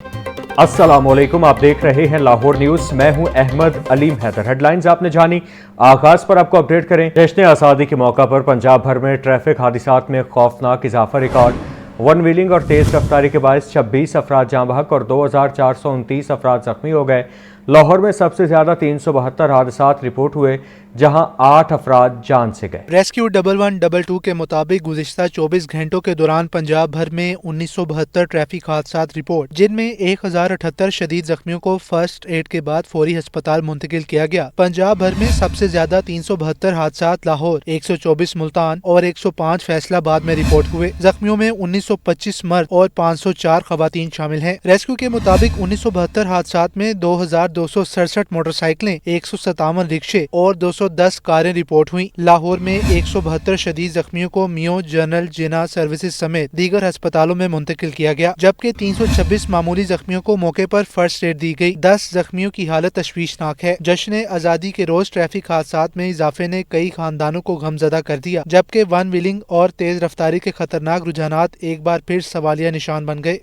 अस्सलामुअलैकुम, आप देख रहे हैं लाहौर न्यूज। मैं हूं अहमद अलीम हैदर। हेडलाइंस आपने जानी। आगाज पर आपको अपडेट करें। जश्न आज़ादी के मौका पर पंजाब भर में ट्रैफिक हादसात में खौफनाक इजाफा रिकॉर्ड। वन व्हीलिंग और तेज रफ्तारी के बायस 26 अफराद जाँ बहक और 2429 अफराद जख्मी हो गए। लाहौर में सबसे ज्यादा 372 हादसात रिपोर्ट हुए, जहां 8 अफराद जान से गए। रेस्क्यू 1112 के मुताबिक गुज़िश्ता 24 घंटों के दौरान पंजाब भर में 1972 ट्रैफिक हादसात रिपोर्ट, जिनमें 1078 शदीद जख्मियों को फर्स्ट एड के बाद फौरी अस्पताल मुंतकिल किया गया। पंजाब भर में सबसे ज्यादा 372 हादसात लाहौर, 124 मुल्तान और 105 फैसलाबाद में रिपोर्ट हुए। जख्मियों में 1925 मर्द और 504 खवातीन शामिल हैं। रेस्क्यू के मुताबिक 1972 हादसात में 2267 मोटरसाइकिलें, 157 रिक्शे और 210 कारें रिपोर्ट हुई। लाहौर में 172 शदीद जख्मियों को मियो जनरल जिना सर्विसेज समेत दीगर अस्पतालों में मुंतकिल किया गया, जबकि 326 मामूली जख्मियों को मौके पर फर्स्ट एड दी गई। 10 जख्मियों की हालत तशवीशनाक है। जश्न आज़ादी के रोज ट्रैफिक हादसात में इजाफे ने कई खानदानों को गमजदा कर दिया, जबकि वन व्हीलिंग और तेज रफ्तारी के खतरनाक रुझानात एक बार फिर सवालिया निशान बन गए।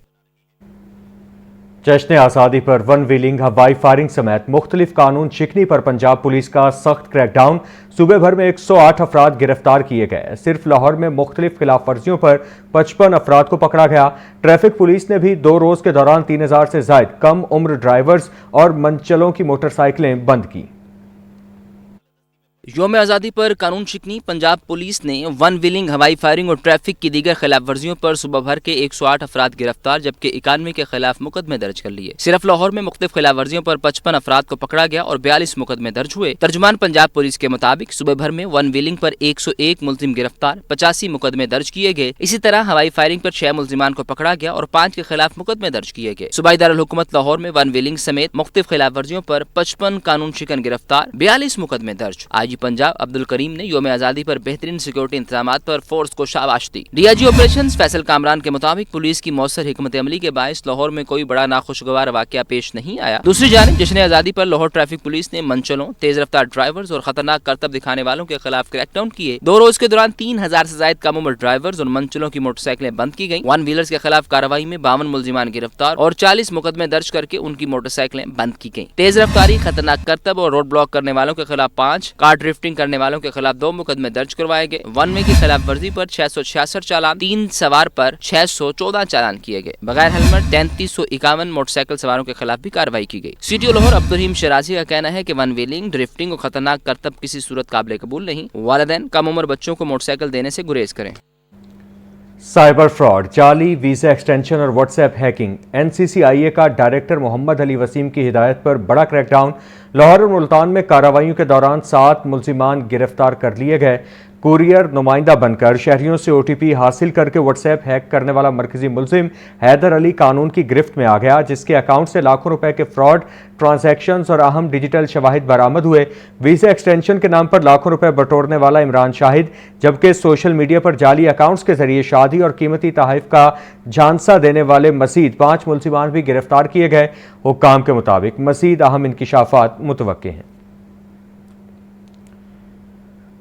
जश्न आज़ादी पर वन व्हीलिंग, हवाई फायरिंग समेत मुख्तलिफ कानून शिकनी पर पंजाब पुलिस का सख्त क्रैकडाउन। सूबे भर में 108 अफराद गिरफ्तार किए गए। सिर्फ लाहौर में मुख्तलिफ खिलाफ वर्जियों पर 55 अफराद को पकड़ा गया। ट्रैफिक पुलिस ने भी 2 रोज के दौरान 3000 से ज्यादा कम उम्र ड्राइवर्स और मंचलों की मोटरसाइकिलें बंद की। योम आज़ादी पर कानून शिकनी पंजाब पुलिस ने वन व्हीलिंग, हवाई फायरिंग और ट्रैफिक की दीगर खिलाफ वर्जियों पर सुबह भर के 108 अफराद गिरफ्तार, जबकि 91 के खिलाफ मुकदमे दर्ज कर लिए। सिर्फ लाहौर में मुख्तलिफ खिलाफ वर्जियों पर 55 अफराद को पकड़ा गया और 42 मुकदमे दर्ज हुए। तर्जुमान पंजाब पुलिस के मुताबिक सुबह भर में वन व्हीलिंग पर 101 मुलजिम गिरफ्तार, 85 मुकदमे दर्ज किए गए। इसी तरह हवाई फायरिंग पर 6 मुलजिमान को पकड़ा गया और 5 के खिलाफ मुकदमे दर्ज किए गए। सूबाई दारुल हुकूमत लाहौर में वन व्हीलिंग समेत मुख्तलिफ खिलाफ वर्जियों पर 55 कानून शिकन गिरफ्तार, 42 मुकदमे दर्ज। आईजी पंजाब अब्दुल करीम ने योम आज़ादी पर बेहतरीन सिक्योरिटी इंतजामात पर फोर्स को शाबाश दी। डीआईजी ऑपरेशंस फैसल कामरान के मुताबिक पुलिस की मौसर हिकमत अमली के बायस लाहौर में कोई बड़ा नाखुशगवार वाकया पेश नहीं आया। दूसरी जानिब जश्न आज़ादी पर लाहौर ट्रैफिक पुलिस ने मंचलों, तेज रफ्तार ड्राइवर्स और खतरनाक करतब दिखाने वालों के खिलाफ क्रैकडाउन किए। 2 रोज के दौरान 3000 से ज्यादा कम उम्र ड्राइवर्स और मंचलों की मोटरसाइकिलें बंद की गई। वन व्हीलर्स के खिलाफ कार्रवाई में 52 मुलजिमान गिरफ्तार और 40 मुकदमे दर्ज करके उनकी मोटरसाइकिलें बंद की गई। तेज रफ्तारी, खतरनाक करतब और रोड ब्लॉक करने वालों के खिलाफ 5, कार ड्रिफ्टिंग करने वालों के खिलाफ 2 मुकदमे दर्ज करवाए गए। वन वे की खिलाफ वर्जी पर 666 चालान, 3 सवार पर 614 चालान किए गए। बगैर हेलमेट 3351 मोटरसाइकिल सवारों के खिलाफ भी कार्रवाई की गई। सीटीओ लाहौर अब्दुल रहीम शराजी का कहना है कि वन व्हीलिंग, ड्रिफ्टिंग और खतरनाक करतब किसी सूरत काबिल कबूल नहीं। वालिदैन कम उम्र बच्चों को मोटरसाइकिल देने से गुरेज करें। साइबर फ्रॉड, जाली वीजा एक्सटेंशन और व्हाट्सएप हैकिंग। एनसीसीआईए का डायरेक्टर मोहम्मद अली वसीम की हिदायत पर बड़ा क्रैकडाउन। लाहौर और मुल्तान में कार्रवाइयों के दौरान 7 मुलजिमान गिरफ्तार कर लिए गए। कुरियर नुमाइंदा बनकर शहरियों से ओटीपी हासिल करके व्हाट्सएप हैक करने वाला मरकजी मुलजिम हैदर अली कानून की गिरफ्त में आ गया, जिसके अकाउंट से लाखों रुपए के फ्रॉड ट्रांजैक्शंस और अहम डिजिटल शवाहिद बरामद हुए। वीजा एक्सटेंशन के नाम पर लाखों रुपए बटोरने वाला इमरान शाहिद, जबकि सोशल मीडिया पर जाली अकाउंट्स के जरिए शादी और कीमती तोहफे का झांसा देने वाले मजीद 5 मुलजिमान भी गिरफ्तार किए गए। हुक्काम के मुताबिक मजीद अहम इंकिशाफात मुतवक्के हैं।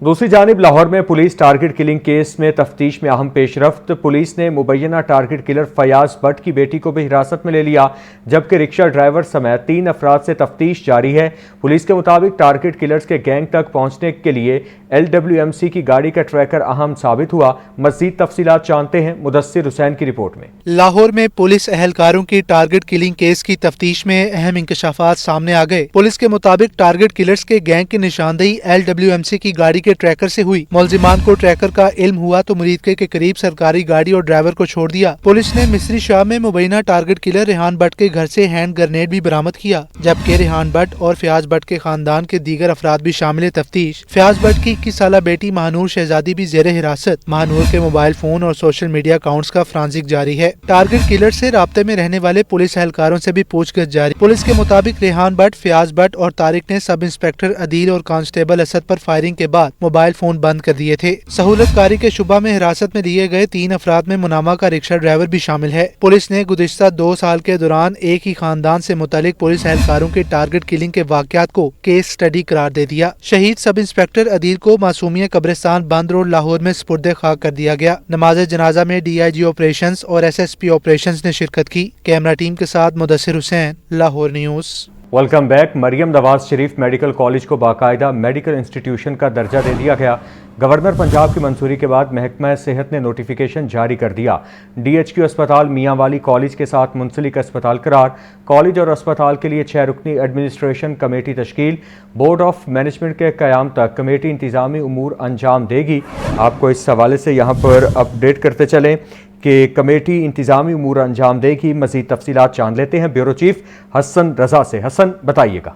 दूसरी जानिब लाहौर में पुलिस टारगेट किलिंग केस में तफ्तीश में अहम पेशरफ्त। पुलिस ने मुबैना टारगेट किलर फयाज भट्ट की बेटी को भी हिरासत में ले लिया, जबकि रिक्शा ड्राइवर समेत 3 अफराद से तफ्तीश जारी है। पुलिस के मुताबिक टारगेट किलर्स के गैंग तक पहुंचने के लिए LWMC की गाड़ी का ट्रैकर अहम साबित हुआ। मजीद तफसीलात जानते हैं मुदस्सिर हुसैन की रिपोर्ट में। लाहौर में पुलिस एहलकारों की टारगेट किलिंग केस की तफ्तीश में अहम इंकशाफात सामने आ गए। पुलिस के मुताबिक टारगेट किलर्स के गैंग की निशानदेही LWMC की गाड़ी के ट्रैकर से हुई। मुलजिमान को ट्रैकर का इल्म हुआ तो मुरीदके के करीब सरकारी गाड़ी और ड्राइवर को छोड़ दिया। पुलिस ने मिस्री शाह में मुबैना टारगेट किलर रेहान भट्ट के घर से हैंड ग्रेनेड भी बरामद किया, जबकि रेहान भट्ट और फयाज भट्ट के खानदान के दीगर अफराद भी शामिल तफ्तीश। फयाज भट्ट की 21 साला बेटी महानूर शहजादी भी जेर हिरासत। महानूर के मोबाइल फोन और सोशल मीडिया अकाउंट्स का फ्रांसिक जारी है। टारगेट किलर से राब्ते में रहने वाले पुलिस एहलकारों से भी पूछगछ जारी। पुलिस के मुताबिक रेहान भट्ट, फयाज भट्ट और तारिक ने सब इंस्पेक्टर अदील और कांस्टेबल असद पर फायरिंग के बाद موبائل فون بند کر دیے تھے۔ سہولت کاری کے شبہ میں حراست میں لیے گئے 3 افراد میں منامہ کا رکشہ ڈرائیور بھی شامل ہے۔ پولیس نے گزشتہ 2 سال کے دوران ایک ہی خاندان سے متعلق پولیس اہلکاروں کی ٹارگٹ کلنگ کے واقعات کو کیس سٹڈی قرار دے دیا۔ شہید سب انسپکٹر عدیل کو معصومیہ قبرستان بند روڈ لاہور میں سپرد خاک کر دیا گیا۔ نماز جنازہ میں DIG آپریشنز اور SSP آپریشنز نے شرکت کی۔ کیمرہ ٹیم کے ساتھ Mudassar Hussain, Lahore news. Welcome back. Maryam Nawaz Sharif medical college کو باقاعدہ میڈیکل انسٹیٹیوشن کا درجہ دے دیا گیا۔ گورنر پنجاب کی منظوری کے بعد محکمہ صحت نے نوٹیفیکیشن جاری کر دیا۔ DHQ اسپتال میاں والی کالج کے ساتھ منسلک اسپتال قرار۔ کالج اور اسپتال کے لیے 6 رکنی ایڈمنسٹریشن کمیٹی تشکیل۔ بورڈ آف مینجمنٹ کے قیام تک کمیٹی انتظامی امور انجام دے گی۔ آپ کو اس حوالے سے یہاں پر اپڈیٹ کرتے چلیں کہ کمیٹی انتظامی امور انجام دے گی۔ مزید تفصیلات جان لیتے ہیں بیورو چیف حسن رضا سے۔ حسن، بتائیے گا۔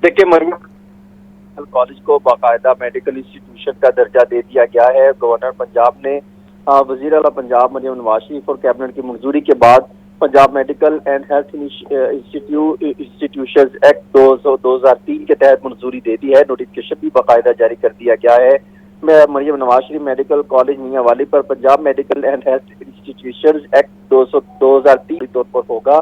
دیکھیے، مریم کالج کو باقاعدہ میڈیکل انسٹیٹیوشن کا درجہ دے دیا گیا ہے۔ گورنر پنجاب نے وزیر اعلیٰ پنجاب مریم نواز شریف اور کیبنٹ کی منظوری کے بعد Punjab medical and health institutions act 2003 کے تحت منظوری دے دی ہے۔ نوٹیفکیشن بھی باقاعدہ جاری کر دیا گیا ہے۔ مریم Nawaz Sharif medical college Mianwali پر Punjab medical and health institutions act 2003 طور پر ہوگا۔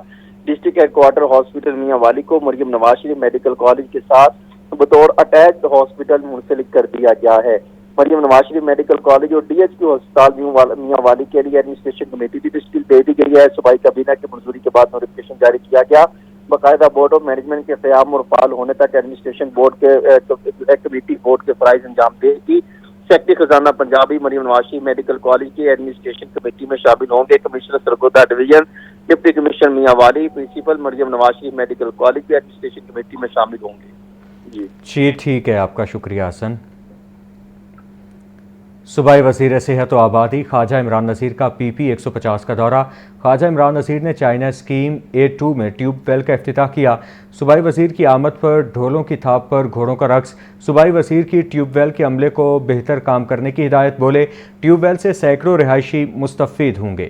ڈسٹرکٹ ہیڈ کوارٹر ہاسپٹل میاں والی کو مریم نواز شریف میڈیکل کالج کے ساتھ بطور اٹیچڈ ہاسپٹل منسلک کر دیا گیا ہے۔ مریم نواز شریف میڈیکل کالج اور DHQ ہسپتال میاں والی کے لیے ایڈمنسٹریشن کمیٹی بھی تشکیل دے دی گئی ہے۔ صوبائی کابینہ کی منظوری کے بعد نوٹیفکیشن جاری کیا گیا۔ باقاعدہ بورڈ آف مینجمنٹ کے قیام اور فعال ہونے تک ایڈمنسٹریشن بورڈ کے کمیٹی بورڈ کے فرائض انجام دے گی۔ سیکرٹری خزانہ پنجابی مریم نواز شریف میڈیکل کالج کی ایڈمنسٹریشن کمیٹی میں شامل ہوں گے۔ Commissioner Sargodha division, deputy commissioner میاں والی، پرنسپل مریم نواز شریف میڈیکل کالج کی ایڈمنسٹریشن کمیٹی میں شامل ہوں گے۔ جی ٹھیک ہے، آپ کا شکریہ حسن۔ صوبائی وزیر صحت و آبادی خواجہ عمران نذیر کا PP 150 کا دورہ۔ خواجہ عمران نذیر نے چائنا اسکیم A2 میں ٹیوب ویل کا افتتاح کیا۔ صوبائی وزیر کی آمد پر ڈھولوں کی تھاپ پر گھوڑوں کا رقص۔ صوبائی وزیر کی ٹیوب ویل کے عملے کو بہتر کام کرنے کی ہدایت، بولے ٹیوب ویل سے سینکڑوں رہائشی مستفید ہوں گے۔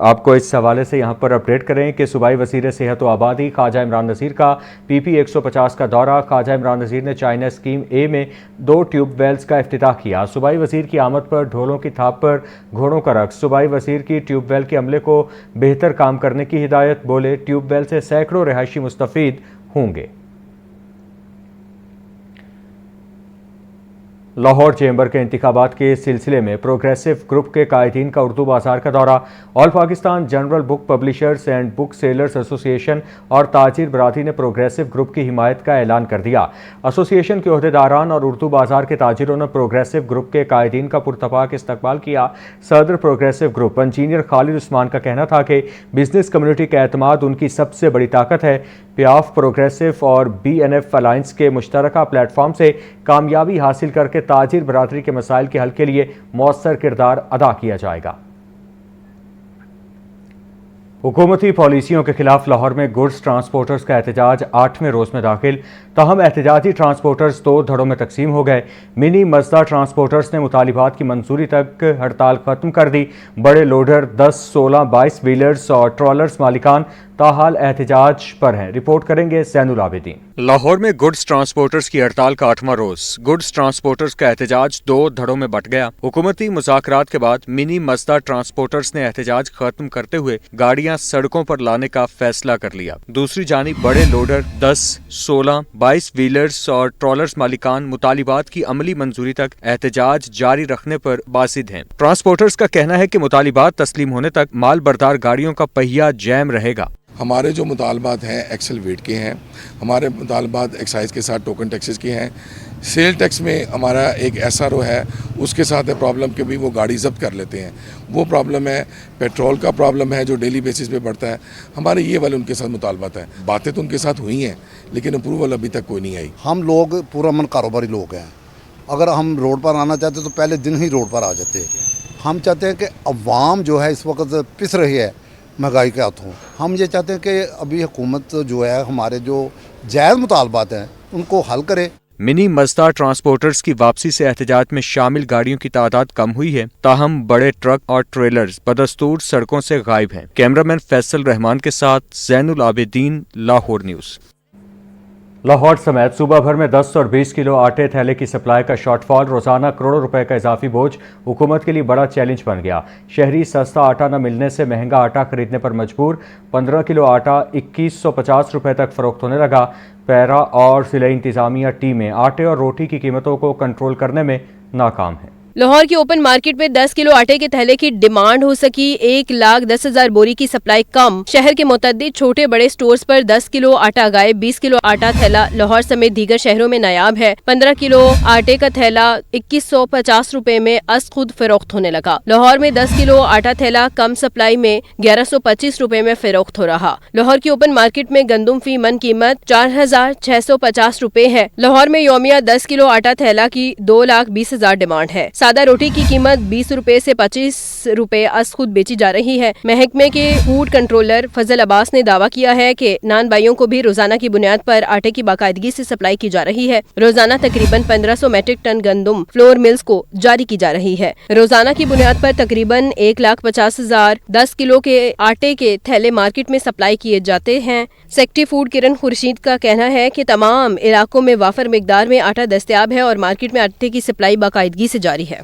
آپ کو اس حوالے سے یہاں پر اپڈیٹ کریں کہ صوبائی وزیر صحت و آبادی خواجہ عمران نذیر کا PP 150 کا دورہ۔ خواجہ عمران نذیر نے چائنا اسکیم A میں 2 ٹیوب ویلز کا افتتاح کیا۔ صوبائی وزیر کی آمد پر ڈھولوں کی تھاپ پر گھوڑوں کا رقص۔ صوبائی وزیر کی ٹیوب ویل کے عملے کو بہتر کام کرنے کی ہدایت، بولے ٹیوب ویل سے سینکڑوں رہائشی مستفید ہوں گے۔ لاہور چیمبر کے انتخابات کے سلسلے میں پروگریسو گروپ کے قائدین کا اردو بازار کا دورہ۔ All Pakistan general book publishers and book sellers association اور تاجر برادری نے پروگریسو گروپ کی حمایت کا اعلان کر دیا۔ ایسوسی ایشن کے عہدیداران اور اردو بازار کے تاجروں نے پروگریسو گروپ کے قائدین کا پرتپاک استقبال کیا۔ صدر پروگریسو گروپ انجینئر خالد عثمان کا کہنا تھا کہ بزنس کمیونٹی کا اعتماد ان کی سب سے بڑی طاقت ہے۔ پیاف پروگریسو اور BNF الائنس کے مشترکہ پلیٹ فارم سے کامیابی حاصل کر کے تاجر برادری کے مسائل کے حل کے لیے مؤثر کردار ادا کیا جائے گا۔ حکومتی پالیسیوں کے خلاف لاہور میں گڈز ٹرانسپورٹرز کا احتجاج 8ویں روز میں داخل۔ تاہم احتجاجی ٹرانسپورٹرز 2 دھڑوں میں تقسیم ہو گئے۔ منی مزدا ٹرانسپورٹرز نے مطالبات کی منظوری تک ہڑتال ختم کر دی۔ بڑے لوڈر 10، 16، 22 ویلرز اور ٹرالرز مالکان تاحال احتجاج پر ہیں۔ رپورٹ کریں گے زین العابدین۔ لاہور میں گڈز ٹرانسپورٹرز کی ہڑتال کا 8واں روز۔ گڈز ٹرانسپورٹرز کا احتجاج 2 دھڑوں میں بٹ گیا۔ حکومتی مذاکرات کے بعد منی مزدا ٹرانسپورٹرز نے احتجاج ختم کرتے ہوئے گاڑیاں سڑکوں پر لانے کا فیصلہ کر لیا۔ دوسری جانب بڑے لوڈر 10، 16، 22 ویلرز اور ٹرالرز مالکان مطالبات کی عملی منظوری تک احتجاج جاری رکھنے پر باسد ہیں۔ ٹرانسپورٹرز کا کہنا ہے کہ مطالبات تسلیم ہونے تک مال بردار گاڑیوں کا پہیہ جیم رہے گا۔ ہمارے جو مطالبات ہیں ایکسل ویٹ کے ہیں، ہمارے مطالبات ایکسائز کے ساتھ ٹوکن ٹیکسز کے ہیں۔ سیل ٹیکس میں ہمارا ایک SRO ہے، اس کے ساتھ ہے پرابلم کہ بھی وہ گاڑی ضبط کر لیتے ہیں، وہ پرابلم ہے۔ پیٹرول کا پرابلم ہے جو ڈیلی بیسس پہ بڑھتا ہے۔ ہمارے یہ والے ان کے ساتھ مطالبات ہیں۔ باتیں تو ان کے ساتھ ہوئی ہیں لیکن اپروول ابھی تک کوئی نہیں آئی۔ ہم لوگ پورا من کاروباری لوگ ہیں، اگر ہم روڈ پر آنا چاہتے تو پہلے دن ہی روڈ پر آ جاتے۔ ہم چاہتے ہیں کہ عوام جو ہے اس وقت پس رہی ہے مہنگائی کے ہاتھوں۔ ہم یہ چاہتے ہیں کہ ابھی حکومت جو ہے ہمارے جو جائز مطالبات ہیں ان کو حل کرے۔ منی مزدا ٹرانسپورٹرز کی واپسی سے احتجاج میں شامل گاڑیوں کی تعداد کم ہوئی ہے، تاہم بڑے ٹرک اور ٹریلرز بدستور سڑکوں سے غائب ہیں۔ کیمرہ مین فیصل رحمان کے ساتھ زین العابدین، لاہور نیوز۔ लाहौर समेत सूबा भर में 10 और 20 किलो आटे थैले की सप्लाई का शॉर्टफॉल, रोजाना करोड़ों रुपए का इजाफी बोझ हुकूमत के लिए बड़ा चैलेंज बन गया। शहरी सस्ता आटा न मिलने से महंगा आटा खरीदने पर मजबूर। 15 किलो आटा 2150 रुपए तक फरोख्त होने लगा। पैरा और जिला इंतजामिया टीमें आटे और रोटी की कीमतों को कंट्रोल करने में नाकाम हैं। लाहौर की ओपन मार्केट में 10 किलो आटे के थैले की डिमांड हो सकी। 1,10,000 बोरी की सप्लाई कम। शहर के मुतअद्दिद छोटे बड़े स्टोर्स पर 10 किलो आटा गायब। 20 किलो आटा थैला लाहौर समेत दीगर शहरों में नायाब है। 15 किलो आटे का थैला 2150 रुपए में अस खुद फरोख्त होने लगा। लाहौर में 10 किलो आटा थैला कम सप्लाई में 1125 रुपए में फरोख्त हो रहा। लाहौर की ओपन मार्केट में गंदम फी मन कीमत 4,650 रुपए है। लाहौर में योमिया 10 किलो आटा थैला की 2,20,000 डिमांड है। सादा रोटी की कीमत 20 रुपए से 25 रुपए अस खुद बेची जा रही है। महकमे के फूड कंट्रोलर फजल अब्बास ने दावा किया है कि नान भाइयों को भी रोजाना की बुनियाद पर आटे की बाकायदगी से सप्लाई की जा रही है। रोजाना तकरीबन 1500 मैट्रिक टन गंदम फ्लोर मिल्स को जारी की जा रही है। रोजाना की बुनियाद पर तकरीबन 1,50,000 10 किलो के आटे के थैले मार्केट में सप्लाई किए जाते हैं। सेक्रेटरी फूड किरण खुर्शीद का कहना है कि तमाम इलाकों में वाफर मिकदार में आटा दस्तयाब है और मार्केट में आटे की सप्लाई बाकायदगी से जारी है।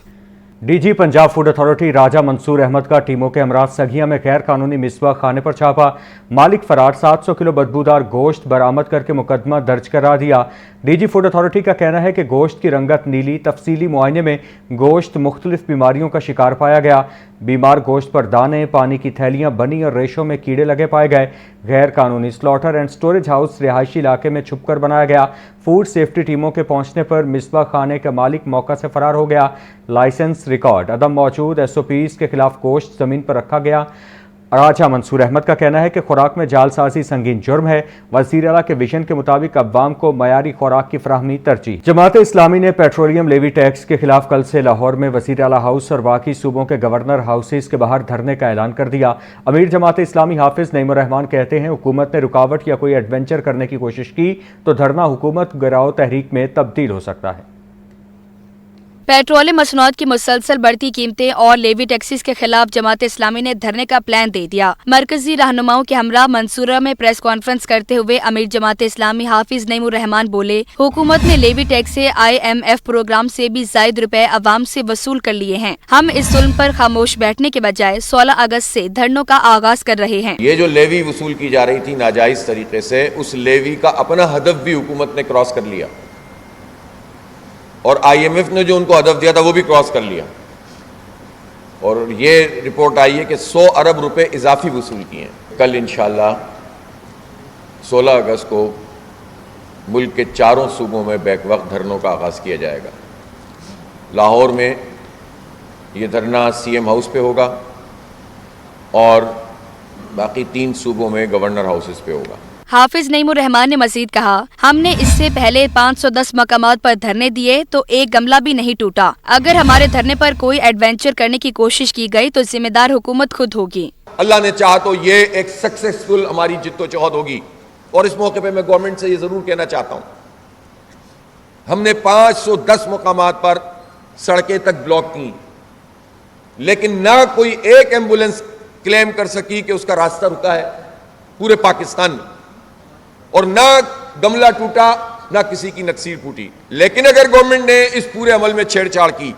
डीजी पंजाब फूड अथॉरिटी राजा मंसूर अहमद का टीमों के हमरा सगिया में गैर कानूनी मिसवा खाने पर छापा। मालिक फरार। 700 किलो बदबूदार गोश्त बरामद करके मुकदमा दर्ज करा दिया। डीजी फूड अथॉरिटी का कहना है कि गोश्त की रंगत नीली। तफसीली मुआयने में गोश्त मुख्तलिफ बीमारियों का शिकार पाया गया। बीमार गोश्त पर दाने, पानी की थैलियां बनी और रेशों में कीड़े लगे पाए गए। गैर कानूनी स्लॉटर एंड स्टोरेज हाउस रिहायशी इलाके में छुपकर बनाया गया। फूड सेफ्टी टीमों के पहुंचने पर मिसबा खाने का मालिक मौका से फरार हो गया। लाइसेंस रिकॉर्ड अदम मौजूद। SOPs के खिलाफ गोश्त जमीन पर रखा गया। राजा मंसूर अहमद का कहना है कि खुराक में जालसाजी संगीन जुर्म है। वज़ीर आला के विजन के मुताबिक अवाम को मयारी खुराक की फराहमी तरजीह। जमात इस्लामी ने पेट्रोलियम लेवी टैक्स के खिलाफ कल से लाहौर में वज़ीर आला हाउस और बाकी सूबों के गवर्नर हाउसेस के बाहर धरने का ऐलान कर दिया। अमीर जमात इस्लामी हाफिज नईमुर रहमान कहते हैं हुकूमत ने रुकावट या कोई एडवेंचर करने की कोशिश की तो धरना हुकूमत गिराओ तहरीक में तब्दील हो सकता है। पेट्रोलियम मसनूआत की मुसलसल बढ़ती कीमतें और लेवी टैक्सेस के खिलाफ जमात इस्लामी ने धरने का प्लान दे दिया। मरकजी रहनुमाओं के हमरा मंसूरा में प्रेस कॉन्फ्रेंस करते हुए अमीर जमात इस्लामी हाफिज नईमुर रहमान बोले, हुकूमत ने लेवी टैक्स से IMF प्रोग्राम से भी ज्यादा रुपए अवाम से वसूल कर लिए हैं। हम इस जुल्म पर खामोश बैठने के बजाय 16 अगस्त से धरनों का आगाज कर रहे हैं। ये जो लेवी वसूल की जा रही थी नाजायज तरीके से, उस लेवी का अपना हदफ भी हुकूमत ने क्रॉस कर लिया और IMF ने जो उनको हदफ दिया था वो भी क्रॉस कर लिया। और ये रिपोर्ट आई है कि 100 अरब रुपए इजाफी वसूल किए हैं। कल इंशाल्लाह 16 अगस्त को मुल्क के चारों सूबों में बैक वक्त धरनों का आगाज़ किया जाएगा। लाहौर में ये धरना CM हाउस पे होगा और बाकी 3 सूबों में गवर्नर हाउसेस पे होगा। हाफिज नईमुर रहमान ने मजीद कहा, हमने इससे पहले 510 मकामात पर धरने दिए तो एक गमला भी नहीं टूटा। अगर हमारे धरने पर कोई एडवेंचर करने की कोशिश की गई तो जिम्मेदार हुकूमत खुद होगी। अल्लाह ने चाहा तो ये एक सक्सेसफुल हमारी जिद्दोजहद होगी। और इस मौके पे मैं गवर्नमेंट से ये जरूर कहना चाहता हूँ, हमने 510 मकामात पर सड़कें तक ब्लॉक की, लेकिन ना कोई एक एम्बुलेंस क्लेम कर सकी कि उसका रास्ता रुका है पूरे पाकिस्तान में, और ना गमला टूटा, ना किसी की नक्सीर फूटी। लेकिन अगर गवर्नमेंट ने इस पूरे अमल में छेड़छाड़ की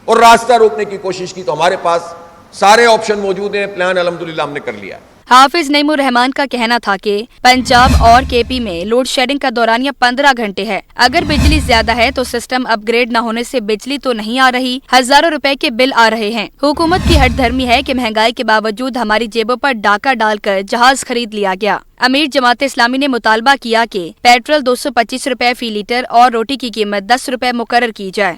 और रास्ता रोकने की कोशिश की तो हमारे पास सारे ऑप्शन मौजूद हैं। प्लान अल्हम्दुलिल्लाह हमने कर लिया। हाफिज नईमुर रहमान का कहना था कि पंजाब और KP में लोड शेडिंग का दौरानिया 15 घंटे है। अगर बिजली ज्यादा है तो सिस्टम अपग्रेड न होने से बिजली तो नहीं आ रही, हजारों रुपए के बिल आ रहे हैं। हुकूमत की हठधर्मी है कि महंगाई के बावजूद हमारी जेबों पर डाका डालकर जहाज खरीद लिया गया। अमीर जमात इस्लामी ने मुतालबा किया कि पेट्रोल 225 रुपए फी लीटर और रोटी की कीमत 10 रुपए मुकर्रर की जाए।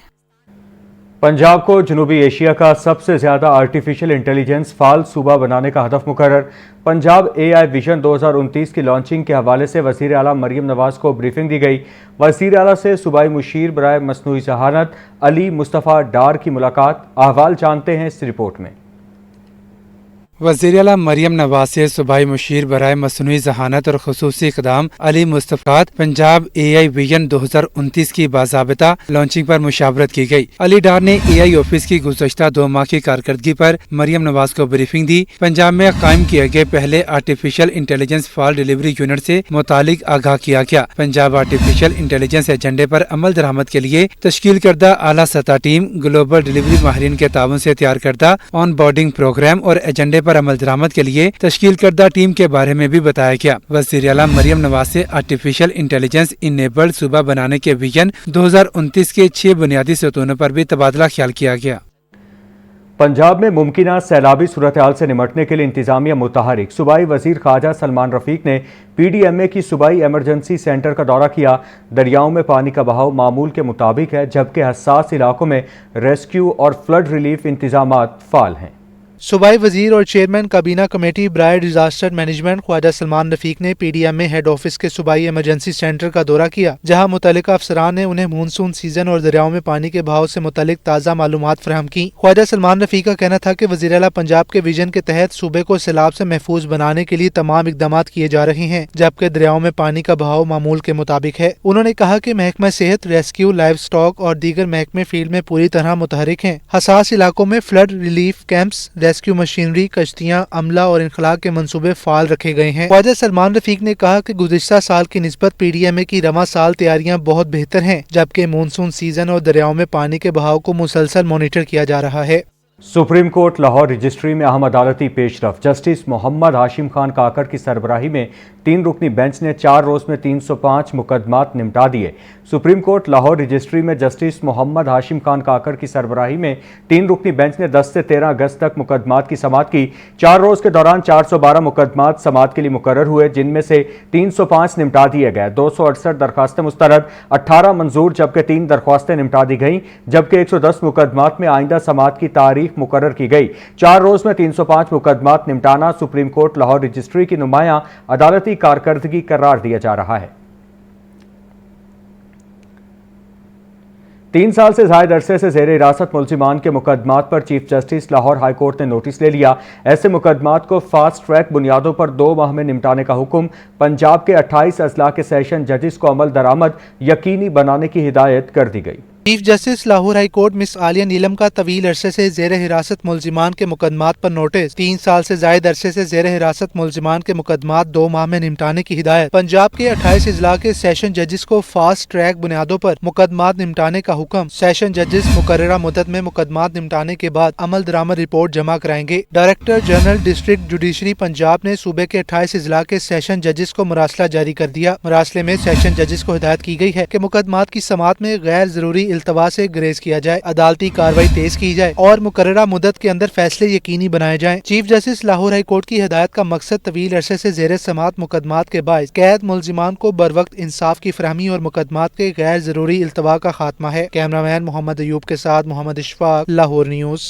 पंजाब को जनूबी एशिया का सबसे ज्यादा आर्टिफिशियल इंटेलिजेंस फाल सूबा बनाने का हदफ मुकर्रर। पंजाब AI विजन 2029 की लॉन्चिंग के हवाले से वज़ीर आला मरियम नवाज को ब्रीफिंग दी गई। वज़ीर आला से सूबाई मुशीर बराए मसनूई जहानत अली मुस्तफ़ा डार की मुलाकात। अहवाल जानते हैं इस रिपोर्ट में। वज़ीर आला मरियम नवाज से सूबाई मुशीर बराए मसनूई ज़हानत और खुसूसी इक़दाम अली मुस्तफ़ात पंजाब AI विजन 2029 की बाज़ाबिता लॉन्चिंग पर मुशावरत की गई। अली डार ने AI ऑफिस की गुज़श्ता 2 माह की कारकर्दगी पर मरियम नवाज को ब्रीफिंग दी। पंजाब में कायम किए गए पहले artificial intelligence fall delivery unit से मुतालिक आगाह किया गया। पंजाब आर्टिफिशियल इंटेलिजेंस एजेंडे पर अमल दरामद के लिए तश्कील करदा आला सतह टीम ग्लोबल डिलीवरी माहिरीन के ताउन से तैयार करदा ऑन बोर्डिंग प्रोग्राम और एजेंडे पर अमल दरामद के लिए तश्कील करदा टीम के बारे में भी बताया गया। वज़ीर आला मरियम नवाज से आर्टिफिशियल इंटेलिजेंस इनेबल्ड सूबा बनाने के विजन 2029 के 6 बुनियादी सतूनों पर भी तबादला ख्याल किया गया। पंजाब में मुमकिना सैलाबी सूरत हाल से निमटने के लिए इंतजामिया मुतहरिक। सूबाई वजीर ख्वाजा सलमान रफीक ने PDMA की सूबाई एमरजेंसी सेंटर का दौरा किया। दरियाओं में पानी का बहाव मामूल के मुताबिक है, जबकि हसास इलाकों में रेस्क्यू और फ्लड रिलीफ इंतजामात फाल हैं। सूबाई वजीर और चेयरमैन काबीना कमेटी ब्राय डिजास्टर मैनेजमेंट ख्वाजा सलमान रफीक ने PDMA हेड ऑफिस के सूबाई एमरजेंसी सेंटर का दौरा किया, जहां मुतल्लिका अफसरान ने उन्हें मानसून सीजन और दरियाओं में पानी के बहाव से मुतल्लिक ताज़ा मालूमात फराहम की। ख्वाजा सलमान रफीक का कहना था कि वज़ीर आला पंजाब के विजन के तहत सूबे को सैलाब से महफूज बनाने के लिए तमाम इकदाम किए जा रहे हैं, जबकि दरियाओं में पानी का बहाव मामूल के मुताबिक है। उन्होंने कहा कि महकमा सेहत, रेस्क्यू, लाइव स्टॉक और दीगर महकमे फील्ड में पूरी तरह मुतहरिक हैं। हसास इलाकों में flood relief camps, rescue machinery, कश्तियां, अमला और इनखला के मंसूबे फाल रखे गए हैं। ख्वाजा सलमान रफीक ने कहा कि गुज़िश्ता साल की निस्बत PDMA की रवा साल तैयारियां बहुत बेहतर हैं, जबकि मानसून सीजन और दरियाओं में पानी के बहाव को मुसलसल मॉनिटर किया जा रहा है। सुप्रीम कोर्ट लाहौर रजिस्ट्री में अहम अदालती पेशरफ। जस्टिस मोहम्मद हाशिम खान काकड़ की सरबराही में 3 रुकनी बेंच ने 4 रोज में 305 मुकदमात निपटा दिए। सुप्रीम कोर्ट लाहौर रजिस्ट्री में जस्टिस मोहम्मद हाशिम खान काकड़ की सरबराही में 3 रुकनी बेंच ने 10 से 13 अगस्त तक मुकदमात की समाअत की। 4 रोज के दौरान 412 मुकदमात समाअत के लिए मुकर्रर हुए, जिनमें से 305 निपटा दिए गए। 268 दरखास्तें मुस्तरद, 18 मंजूर, जबकि 3 दरख्वास्तें निपटा दी गईं, जबकि 110 मुकदमात में आइंदा समाअत की तारीख मुकर्रर की गई। 4 रोज में 305 मुकदमात निपटाना सुप्रीम कोर्ट लाहौर रजिस्ट्री की नुमायां अदालती कारकर्दगी करार दिया जा रहा है। 3 साल से ज़ायद अरसे से ज़ेर हिरासत मुल्ज़िमान के मुकदमात पर chief justice Lahore high court ने नोटिस ले लिया। ऐसे मुकदमात को फास्ट ट्रैक बुनियादों पर 2 माह में निपटाने का हुक्म। पंजाब के 28 अजला के सेशन जजेस को अमल दरामद यकीनी बनाने की हिदायत कर दी गई। Chief justice Lahore high court miss Aliya Neelam का तवील अरसे से ज़ेर हिरासत मुल्ज़िमान के मुकदमात पर नोटिस। 3 साल से ज़ायद अरसे से ज़ेर हिरासत मुल्ज़िमान के मुकदमात 2 माह में निपटाने की हिदायत। पंजाब के 28 अजला के सेशन जजेस को फास्ट ट्रैक बुनियादों पर मुकदमात निपटाने का हुक्म। सेशन जजेस मुकर्ररा मुद्दत में मुकदमात निपटाने के बाद अमल दरामद रिपोर्ट जमा कराएंगे। Director general district judiciary Punjab ने सूबे के 28 अजला के सेशन जजेस को मुरासला जारी कर दिया। मुरासले में सेशन जजेस को हिदायत की गई है कि मुकदमात की समाअत में गैर जरूरी इल्तवा से ग्रेज किया जाए, अदालती कार्रवाई तेज की जाए और मुकर्ररा मुद्दत के अंदर फैसले यकीनी बनाए जाएं। Chief justice Lahore high court की हिदायत का मकसद तवील अरसे से ज़ेर समाअत मुकदमात के बायस कैद मुल्ज़िमान को बर वक्त इंसाफ की फरहमी और मुकदमात के गैर जरूरी इल्तवा का खात्मा है। कैमरामैन मोहम्मद अयूब के साथ Mohammad Ishfaq, Lahore news.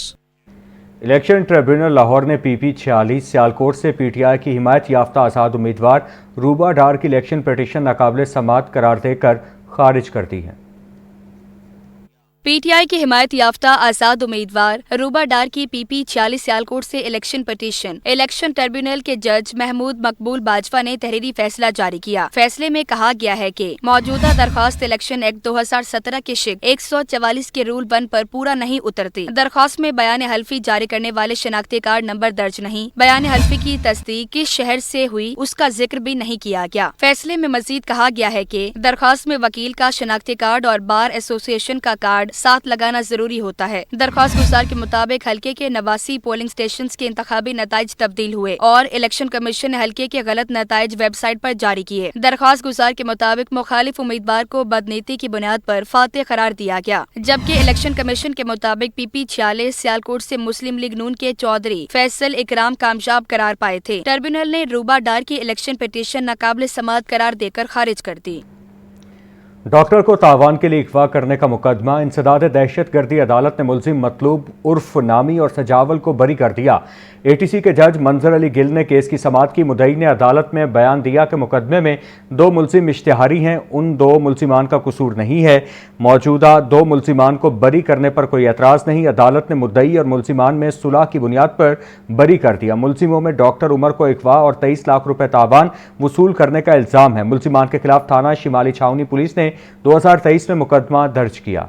Election tribunal Lahore ने PP 46 सियालकोट से PTI की हिमायत याफ्ता आज़ाद उम्मीदवार रूबा डार की इलेक्शन पिटीशन नाकाबिल समाअत करार देकर खारिज कर दी है। PTI की हिमायत याफ्ता आजाद उम्मीदवार रूबा डार की PP 46 सियालकोट से इलेक्शन पिटीशन इलेक्शन ट्रिब्यूनल के जज महमूद मकबूल बाजवा ने तहरीरी फैसला जारी किया। फैसले में कहा गया है कि मौजूदा दरखास्त इलेक्शन एक्ट 2017 के शिक 144 के रूल 1 पर पूरा नहीं उतरती। दरखास्त में बयान हल्फी जारी करने वाले शनाख्ती कार्ड नंबर दर्ज नहीं। बयान हल्फी की तस्दीक किस शहर से हुई उसका जिक्र भी नहीं किया गया। फैसले में मजीद कहा गया है कि दरखास्त में वकील का शनाख्ती कार्ड और बार एसोसिएशन का कार्ड साथ लगाना जरूरी होता है। दरख्वास्त गुजार के मुताबिक हल्के के 89 पोलिंग स्टेशन के इंतखाबी नताइज तब्दील हुए और इलेक्शन कमीशन ने हल्के के गलत नताइज वेबसाइट पर जारी किए। दरख्वास्त गुजार के मुताबिक मुखालिफ उम्मीदवार को बदनीति की बुनियाद पर फातेह करार दिया गया, जबकि इलेक्शन कमीशन के मुताबिक PP 46 सियालकोट से मुस्लिम लीग नून के चौधरी फैसल इकराम कामयाब करार पाए थे। ट्रिब्यूनल ने रूबा डार की इलेक्शन पिटीशन नाकाबिल समाअत करार देकर खारिज कर दी। डॉक्टर को तावान के लिए अगवा करने का मुकदमा। इंसदाद दहशत गर्दी अदालत ने मुलजिम मतलूब उर्फ नामी और सजावल को बरी कर दिया। एटीसी के जज मंजर अली गिल ने केस की समाअत की। मुद्दई ने अदालत में बयान दिया कि मुकदमे में 2 मुलजिम इश्तिहारी हैं, उन 2 मुलजिमान का कसूर नहीं है। मौजूदा 2 मुलजिमान को बरी करने पर कोई एतराज़ नहीं। अदालत ने मुद्दई और मुलजिमान में सुलह की बुनियाद पर बरी कर दिया। मुलजिमों में डॉक्टर उमर को अगवा और 23 लाख रुपए तावान वसूल करने का इल्ज़ाम है। मुलजिमान के खिलाफ थाना शिमाली छावनी पुलिस ने 2023 में मुकदमा दर्ज किया।